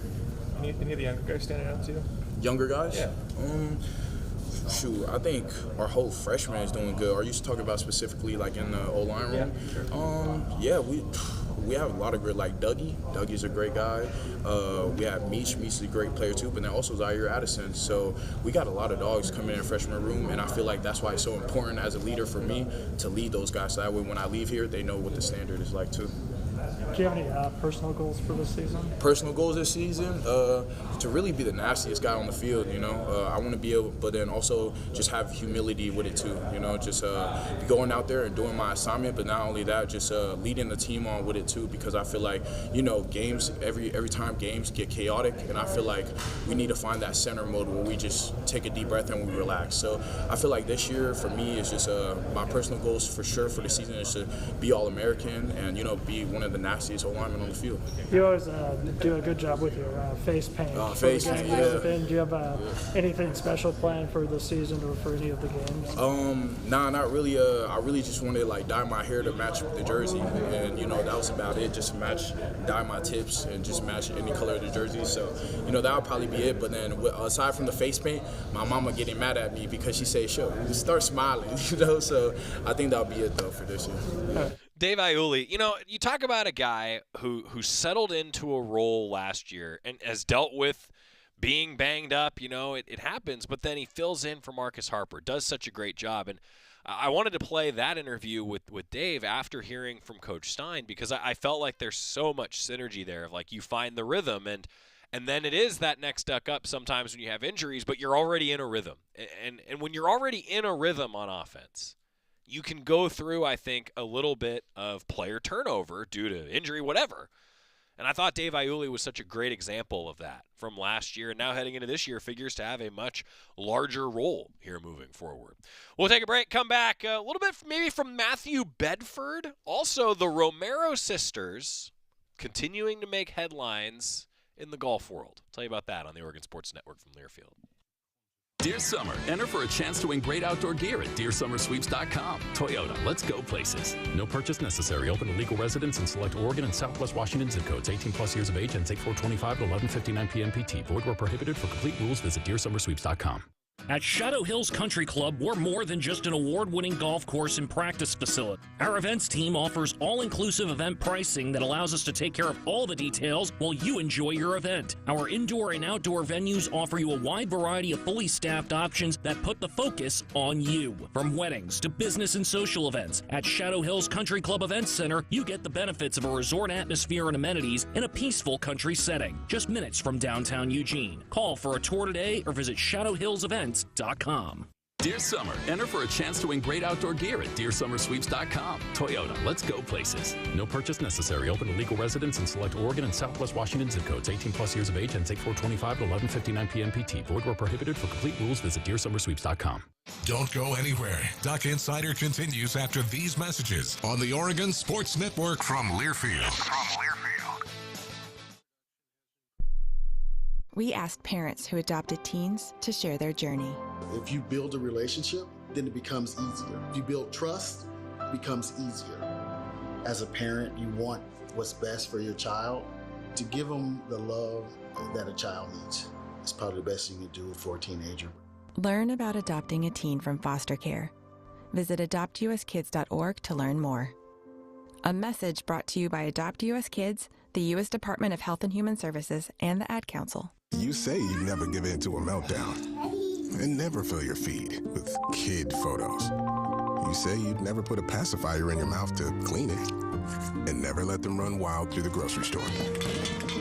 Any of the younger guys standing out to you? Younger guys? Yeah. Shoot, I think our whole freshman is doing good. Are you talking about specifically like in the O-line room? Yeah, sure. We have a lot of great, like Dougie. Dougie's a great guy. We have Meech. Meech is a great player too, but then also Zaire Addison. So we got a lot of dogs coming in the freshman room, and I feel like that's why it's so important as a leader for me to lead those guys. So that way when I leave here, they know what the standard is like too. Do you have any personal goals for this season? Personal goals this season? To really be the nastiest guy on the field, I want to be able, but then also just have humility with it too, just going out there and doing my assignment, but not only that, just leading the team on with it too, because I feel like, games, every time games get chaotic, and I feel like we need to find that center mode where we just take a deep breath and we relax. So I feel like this year for me is just my personal goals for sure for the season is to be All-American and, be one of the national nastiest lineman on the field. You always do a good job with your face paint. Face paint, yeah. Do you have anything special planned for the season or for any of the games? Nah, not really. I really just wanted to like dye my hair to match the jersey, and that was about it. Just dye my tips and just match any color of the jersey. So that would probably be it. But then aside from the face paint, my mama getting mad at me because she said, "Sure, just start smiling," So I think that'll be it though for this year. Dave Auli, you talk about a guy who settled into a role last year and has dealt with being banged up. It happens, but then he fills in for Marcus Harper, does such a great job. And I wanted to play that interview with Dave after hearing from Coach Stein, because I felt like there's so much synergy there of like you find the rhythm and then it is that next duck up sometimes when you have injuries, but you're already in a rhythm. And when you're already in a rhythm on offense, you can go through, I think, a little bit of player turnover due to injury, whatever. And I thought Dave Auli was such a great example of that from last year. And now heading into this year, figures to have a much larger role here moving forward. We'll take a break, come back a little bit maybe from Matthew Bedford. Also, the Romero sisters continuing to make headlines in the golf world. I'll tell you about that on the Oregon Sports Network from Learfield. Dear Summer, enter for a chance to win great outdoor gear at DearSummerSweeps.com. Toyota, let's go places. No purchase necessary. Open to legal residents in select Oregon and Southwest Washington zip codes. 18 plus years of age and take 425 to 11:59 p.m. PT. Void where prohibited. For complete rules, visit DearSummerSweeps.com. At Shadow Hills Country Club, we're more than just an award-winning golf course and practice facility. Our events team offers all-inclusive event pricing that allows us to take care of all the details while you enjoy your event. Our indoor and outdoor venues offer you a wide variety of fully staffed options that put the focus on you. From weddings to business and social events, at Shadow Hills Country Club Events Center, you get the benefits of a resort atmosphere and amenities in a peaceful country setting, just minutes from downtown Eugene. Call for a tour today or visit shadowhillsevents.com. Dear Summer, enter for a chance to win great outdoor gear at DearSummerSweeps.com. Toyota, let's go places. No purchase necessary. Open to legal residents in select Oregon and Southwest Washington zip codes. 18 plus years of age and take 425 to 11:59 p.m. PT. Void where prohibited. For complete rules, visit DearSummerSweeps.com. Don't go anywhere. Duck Insider continues after these messages on the Oregon Sports Network from Learfield. We asked parents who adopted teens to share their journey. If you build a relationship, then it becomes easier. If you build trust, it becomes easier. As a parent, you want what's best for your child. To give them the love that a child needs is probably the best you can do for a teenager. Learn about adopting a teen from foster care. Visit adoptuskids.org to learn more. A message brought to you by Adopt US Kids, the U.S. Department of Health and Human Services, and the Ad Council. You say you never give in to a meltdown and never fill your feed with kid photos. You say you'd never put a pacifier in your mouth to clean it and never let them run wild through the grocery store.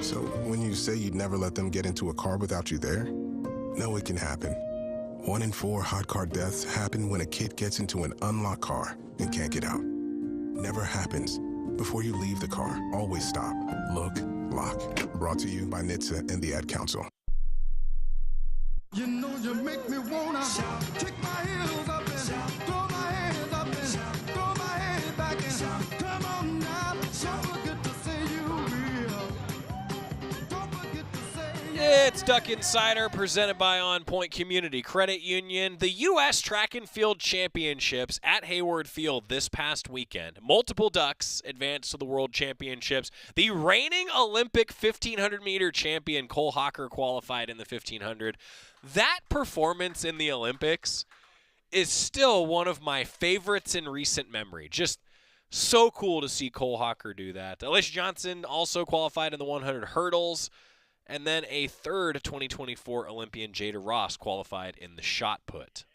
So when you say you'd never let them get into a car without you there, no, it can happen. 1 in 4 hot car deaths happen when a kid gets into an unlocked car and can't get out. Never happens. Before you leave the car, always stop, look, lock. Brought to you by NHTSA and the Ad Council. You know you make me wanna kick my heels up and throw my hands up and throw my head back and come on now. Don't forget to say you will. Don't forget to say It's Duck Insider presented by OnPoint Community Credit Union. The U.S. Track and Field Championships at Hayward Field this past weekend. Multiple Ducks advanced to the World Championships. The reigning Olympic 1,500-meter champion Cole Hocker qualified in the 1,500. That performance in the Olympics is still one of my favorites in recent memory. Just so cool to see Cole Hocker do that. Alicia Johnson also qualified in the 100 hurdles. And then a third 2024 Olympian, Jada Ross, qualified in the shot put.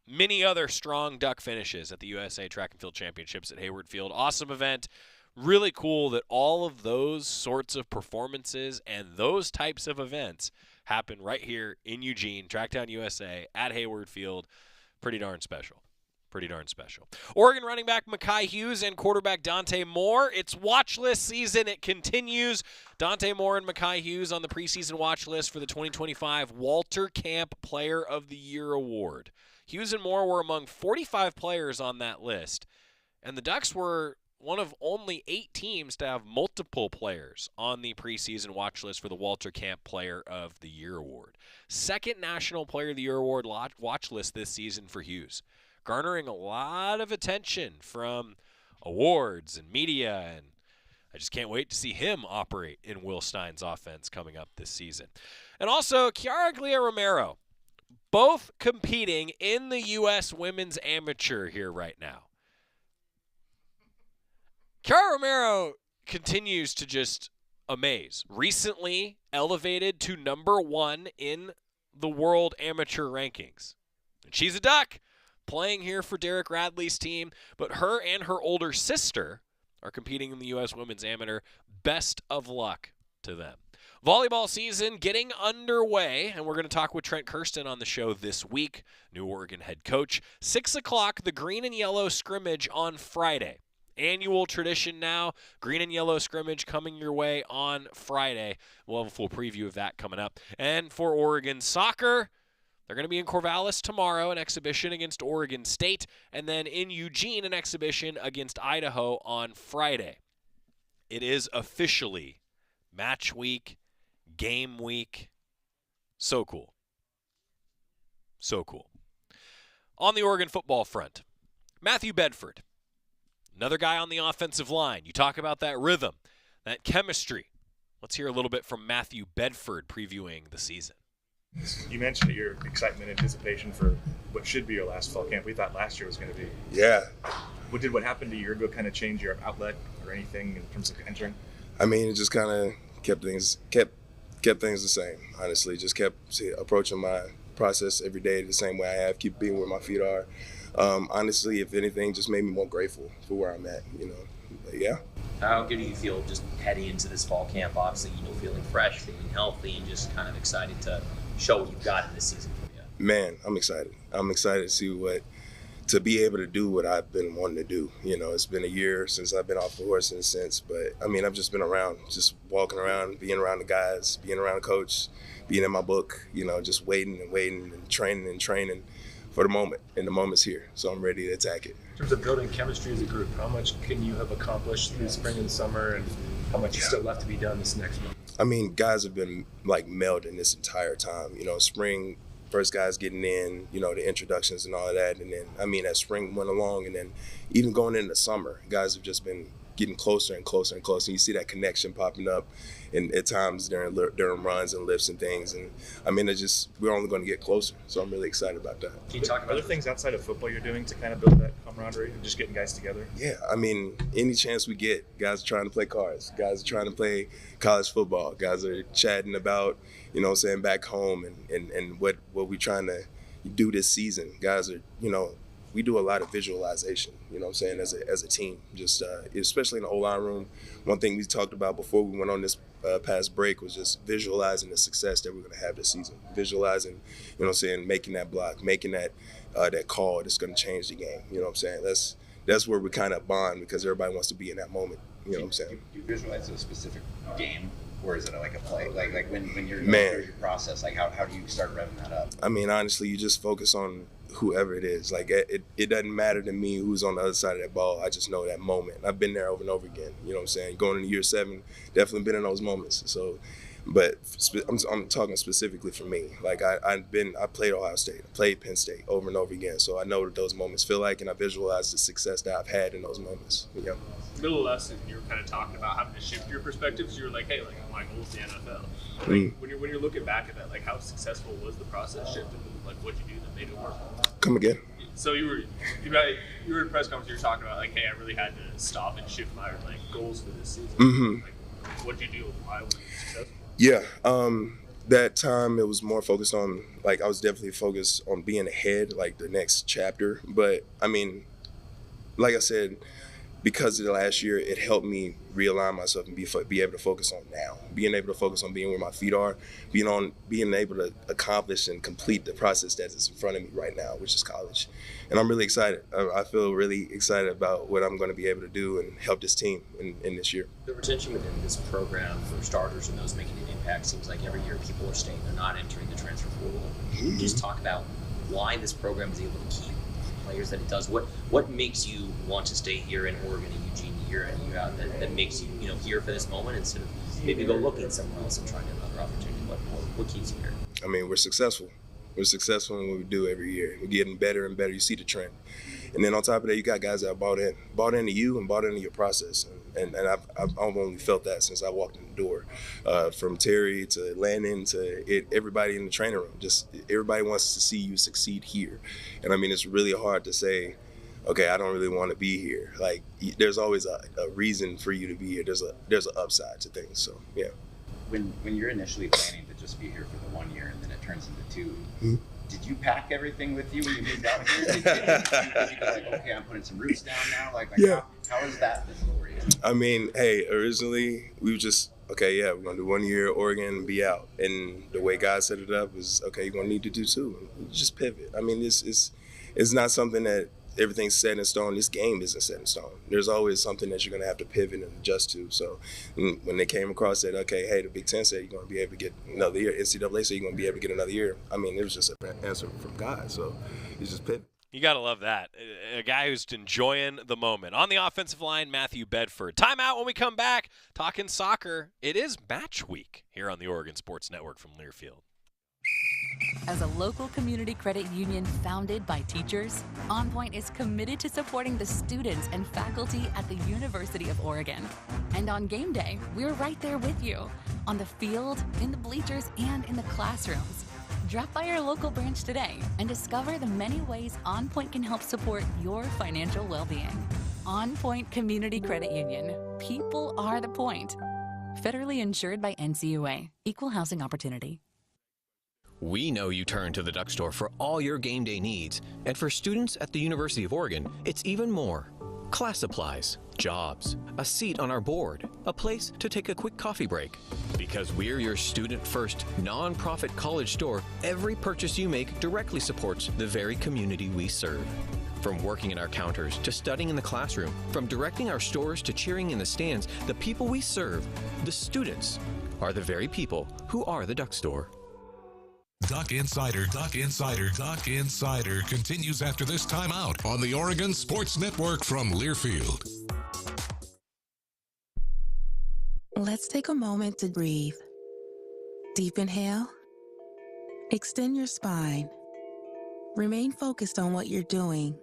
Many other strong duck finishes at the USA Track and Field Championships at Hayward Field. Awesome event. Really cool that all of those sorts of performances and those types of events happen right here in Eugene, Tracktown, USA, at Hayward Field. Pretty darn special. Pretty darn special. Oregon running back Mekhi Hughes and quarterback Dante Moore. It's watch list season. It continues. Dante Moore and Mekhi Hughes on the preseason watch list for the 2025 Walter Camp Player of the Year Award. Hughes and Moore were among 45 players on that list. And the Ducks were one of only 8 teams to have multiple players on the preseason watch list for the Walter Camp Player of the Year Award. Second National Player of the Year Award watch list this season for Hughes, garnering a lot of attention from awards and media, and I just can't wait to see him operate in Will Stein's offense coming up this season. And also, Chiara Romero, both competing in the U.S. Women's Amateur here right now. Chiara Romero continues to just amaze. Recently elevated to number 1 in the World Amateur rankings. And she's a Duck, playing here for Derek Radley's team, but her and her older sister are competing in the U.S. Women's Amateur. Best of luck to them. Volleyball season getting underway, and we're going to talk with Trent Kirsten on the show this week, new Oregon head coach. 6 o'clock, the green and yellow scrimmage on Friday. Annual tradition now, green and yellow scrimmage coming your way on Friday. We'll have a full preview of that coming up. And for Oregon soccer, they're going to be in Corvallis tomorrow, an exhibition against Oregon State, and then in Eugene, an exhibition against Idaho on Friday. It is officially match week, game week. So cool. So cool. On the Oregon football front, Matthew Bedford, another guy on the offensive line. You talk about that rhythm, that chemistry. Let's hear a little bit from Matthew Bedford previewing the season. You mentioned your excitement and anticipation for what should be your last fall camp. We thought last year was going to be. Yeah. What happened a year ago kind of change your outlet or anything in terms of entering? I mean, it just kind of kept things the same, honestly. Just kept approaching my process every day the same way I have, keep being where my feet are. Honestly, if anything, just made me more grateful for where I'm at, But yeah. How good do you feel just heading into this fall camp? Obviously, feeling fresh, feeling healthy, and just kind of excited to show what you've got in this season for you. Man, I'm excited. I'm excited to see to be able to do what I've been wanting to do. It's been a year since I've been off the horse in a sense, but I mean, I've just been around, just walking around, being around the guys, being around the coach, being in my book, just waiting and training for the moment, and the moment's here, so I'm ready to attack it. In terms of building chemistry as a group, how much can you have accomplished through spring and summer, and how much is still left to be done this next month? I mean, guys have been melding this entire time. Spring, first guys getting in, the introductions and all of that, and then as spring went along, and then even going into summer, guys have just been getting closer and closer and closer. And you see that connection popping up, and at times during runs and lifts and things. And I mean, we're only going to get closer. So I'm really excited about that. Can you talk about other things outside of football you're doing to kind of build that camaraderie and just getting guys together? Yeah, I mean, any chance we get, guys are trying to play cards. Guys are trying to play college football. Guys are chatting about, back home and what we're trying to do this season. Guys are, we do a lot of visualization, as a team, just especially in the O-line room. One thing we talked about before we went on this past break was just visualizing the success that we're going to have this season. Visualizing, making that block, making that call that's going to change the game. That's where we kind of bond, because everybody wants to be in that moment. Do you visualize a specific game? Or is it like a play? Like when you're going through your process, how do you start revving that up? I mean, honestly, you just focus on whoever it is. It doesn't matter to me who's on the other side of that ball. I just know that moment. I've been there over and over again. Going into year 7, definitely been in those moments. So, but I'm talking specifically for me. I played Ohio State, I played Penn State over and over again. So I know what those moments feel like, and I visualize the success that I've had in those moments. Yeah. Middle of last season, you were kind of talking about having to shift your perspectives. You were like, hey, my goal is the NFL. When you're looking back at that, how successful was the process shift, and what'd you do that made it work? Come again? So you were in a press conference. You were talking about hey, I really had to stop and shift my goals for this season. Mm-hmm. What'd you do? Why was it successful? Yeah, that time it was more focused on I was definitely focused on being ahead, the next chapter. But I mean, like I said, because of the last year, it helped me realign myself and be able to focus on now, being able to focus on being where my feet are, being able to accomplish and complete the process that is in front of me right now, which is college. And I'm really excited. I feel really excited about what I'm going to be able to do and help this team in this year. The retention within this program for starters and those making an impact seems like every year people are staying. They're not entering the transfer portal. Can you just talk about why this program is able to keep players that it does? What makes you want to stay here in Oregon and Eugene year in and year out that makes you, here for this moment instead of maybe go looking somewhere else and trying another opportunity? What keeps you here? I mean, we're successful. We're successful in what we do every year. We're getting better and better. You see the trend. And then on top of that, you got guys that bought into you and bought into your process. And I've only felt that since I walked in the door, from Terry to Landon to everybody in the training room. Just everybody wants to see you succeed here. And I mean, it's really hard to say, okay, I don't really want to be here. Like, there's always a reason for you to be here. There's an upside to things. So yeah. When you're initially planning to just be here for the 1 year and then it turns into 2, mm-hmm. Did you pack everything with you when you moved out here? Did you go like, okay, I'm putting some roots down now? Like yeah. How is that been for you? I mean, hey, originally we were just, okay, yeah, we're going to do 1 year at Oregon and be out. And the way God set it up is, okay, you're going to need to do 2. Just pivot. I mean, it's not something that everything's set in stone. This game isn't set in stone. There's always something that you're going to have to pivot and adjust to. So when they came across that, okay, hey, the Big Ten said you're going to be able to get another year. NCAA said you're going to be able to get another year. I mean, it was just an answer from God. So it's just pivot. You got to love that. A guy who's enjoying the moment. On the offensive line, Matthew Bedford. Timeout when we come back. Talking soccer. It is match week here on the Oregon Sports Network from Learfield. As a local community credit union founded by teachers, OnPoint is committed to supporting the students and faculty at the University of Oregon. And on game day, we're right there with you, on the field, in the bleachers, and in the classrooms. Drop by our local branch today and discover the many ways OnPoint can help support your financial well-being. OnPoint Community Credit Union. People are the point. Federally insured by NCUA. Equal housing opportunity. We know you turn to the Duck Store for all your game day needs, and for students at the University of Oregon, it's even more. Class supplies, jobs, a seat on our board, a place to take a quick coffee break. Because we're your student-first, non-profit college store, every purchase you make directly supports the very community we serve. From working at our counters to studying in the classroom, from directing our stores to cheering in the stands, the people we serve, the students, are the very people who are the Duck Store. Duck Insider continues after this timeout on the Oregon Sports Network from Learfield. Let's take a moment to breathe. Deep inhale. Extend your spine. Remain focused on what you're doing.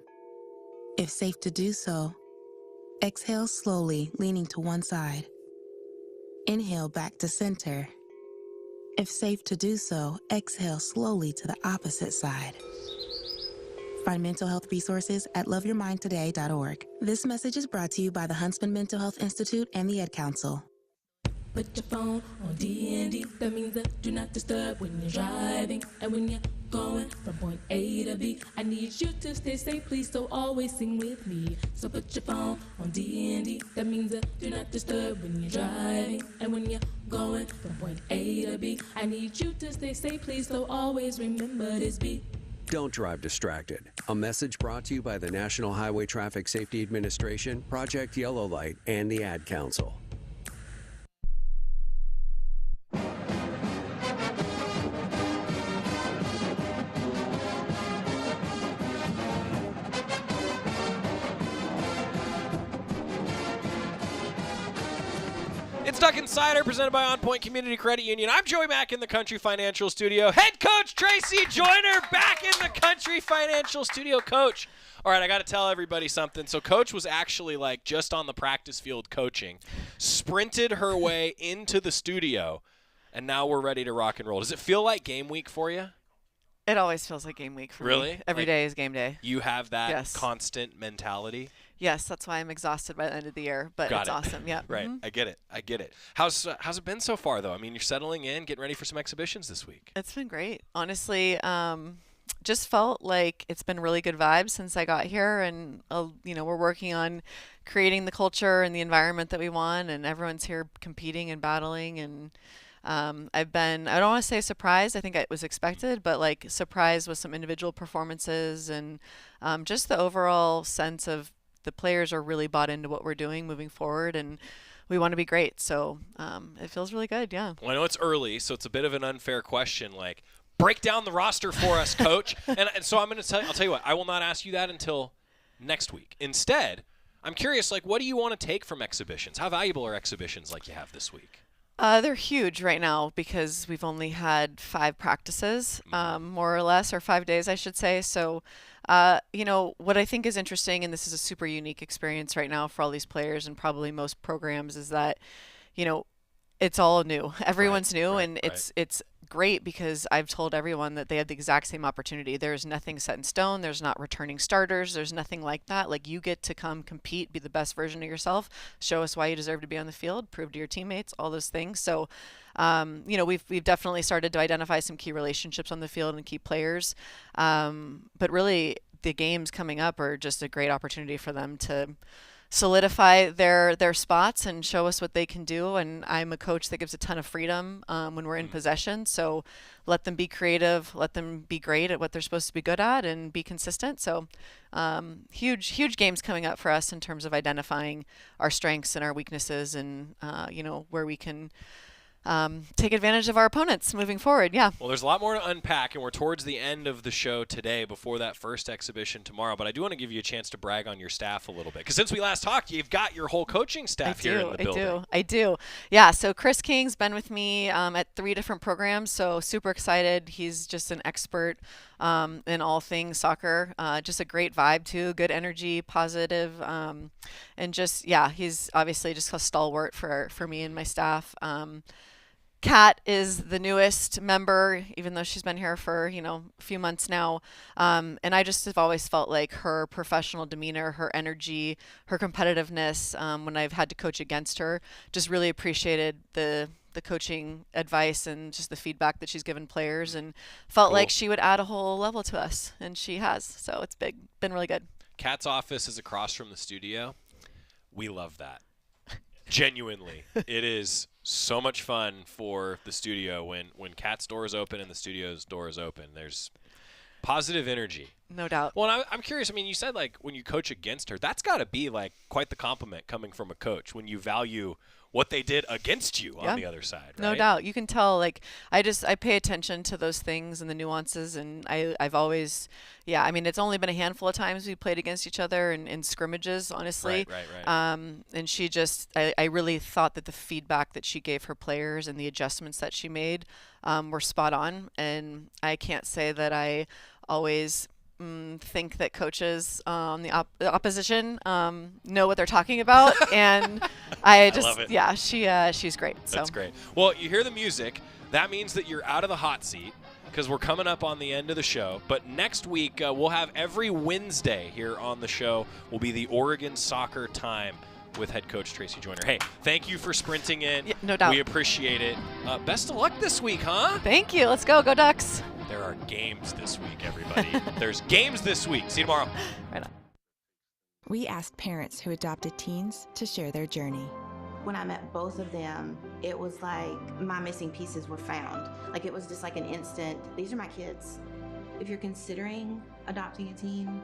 If safe to do so, exhale slowly, leaning to one side. Inhale back to center. If safe to do so, exhale slowly to the opposite side. Find mental health resources at loveyourmindtoday.org. This message is brought to you by the Huntsman Mental Health Institute and the Ed Council. Put your phone on D&D. That means that do not disturb when you're driving. And when you're going from point A to B, I need you to stay safe, please, so always sing with me. So put your phone on D&D. That means that do not disturb when you're driving. And when you're going from point A to B, I need you to stay safe, please, so always remember this beat. Don't drive distracted. A message brought to you by the National Highway Traffic Safety Administration, Project Yellow Light, and the Ad Council. It's Duck Insider, presented by OnPoint Community Credit Union. I'm Joey Mack in the Country Financial Studio. Head coach Tracy Joiner back in the Country Financial Studio. Coach, all right, I got to tell everybody something. So Coach was actually just on the practice field coaching, sprinted her way into the studio, and now we're ready to rock and roll. Does it feel like game week for you? It always feels like game week for me. Really? Every day is game day. You have that constant mentality? Yes, that's why I'm exhausted by the end of the year, but it's awesome. Yeah. Right. Mm-hmm. I get it. How's it been so far, though? I mean, you're settling in, getting ready for some exhibitions this week. It's been great. Honestly, just felt like it's been really good vibes since I got here, and we're working on creating the culture and the environment that we want, and everyone's here competing and battling, and I don't want to say surprised. I think it was expected, but surprised with some individual performances and just the overall sense of the players are really bought into what we're doing moving forward, and we want to be great. So it feels really good, yeah. Well, I know it's early, so it's a bit of an unfair question. Break down the roster for us, Coach. and so I'll tell you what, I will not ask you that until next week. Instead, I'm curious, like, what do you want to take from exhibitions? How valuable are exhibitions like you have this week? They're huge right now because we've only had 5 practices, more or less, or 5 days, I should say. So, what I think is interesting, and this is a super unique experience right now for all these players and probably most programs, is that, it's all new. Everyone's new, and it's great because I've told everyone that they have the exact same opportunity. There's nothing set in stone. There's not returning starters. There's nothing like that. Like, you get to come compete, be the best version of yourself, show us why you deserve to be on the field, prove to your teammates, all those things. So, we've definitely started to identify some key relationships on the field and key players. But really, the games coming up are just a great opportunity for them to solidify their spots and show us what they can do. And I'm a coach that gives a ton of freedom when we're in possession. So let them be creative, let them be great at what they're supposed to be good at, and be consistent. So huge games coming up for us in terms of identifying our strengths and our weaknesses, and where we can take advantage of our opponents moving forward. Yeah. Well, there's a lot more to unpack, and we're towards the end of the show today before that first exhibition tomorrow. But I do want to give you a chance to brag on your staff a little bit, because since we last talked, you've got your whole coaching staff here in the building. I do. Yeah. So Chris King's been with me at 3 different programs. So super excited. He's just an expert in all things soccer. Just a great vibe too. Good energy, positive, and just he's obviously just a stalwart for me and my staff. Kat is the newest member, even though she's been here for, a few months now. And I just have always felt like her professional demeanor, her energy, her competitiveness, when I've had to coach against her, just really appreciated the coaching advice and just the feedback that she's given players, and felt like she would add a whole level to us, and she has. So it's been really good. Kat's office is across from the studio. We love that. Genuinely. It is so much fun for the studio when Kat's door is open and the studio's door is open. There's positive energy. No doubt. Well, I'm curious. I mean, you said, like, when you coach against her, that's got to be, like, quite the compliment coming from a coach when you value what they did against you on the other side, right? No doubt. You can tell, like, I pay attention to those things and the nuances, and I've always, I mean, it's only been a handful of times we played against each other in scrimmages, honestly. Right. And she just, I really thought that the feedback that she gave her players and the adjustments that she made were spot on. And I can't say that I always think that coaches on the opposition know what they're talking about, and I love it. She's great. So. That's great. Well, you hear the music. That means that you're out of the hot seat, because we're coming up on the end of the show. But next week, we'll have every Wednesday here on the show will be the Oregon Soccer Time with head coach Tracy Joiner. Hey, thank you for sprinting in. Yeah, no doubt. We appreciate it. Best of luck this week, huh? Thank you. Let's go. Go Ducks. There are games this week, everybody. There's games this week. See you tomorrow. Right on. We asked parents who adopted teens to share their journey. When I met both of them, it was like my missing pieces were found. Like, it was just like an instant, these are my kids. If you're considering adopting a teen,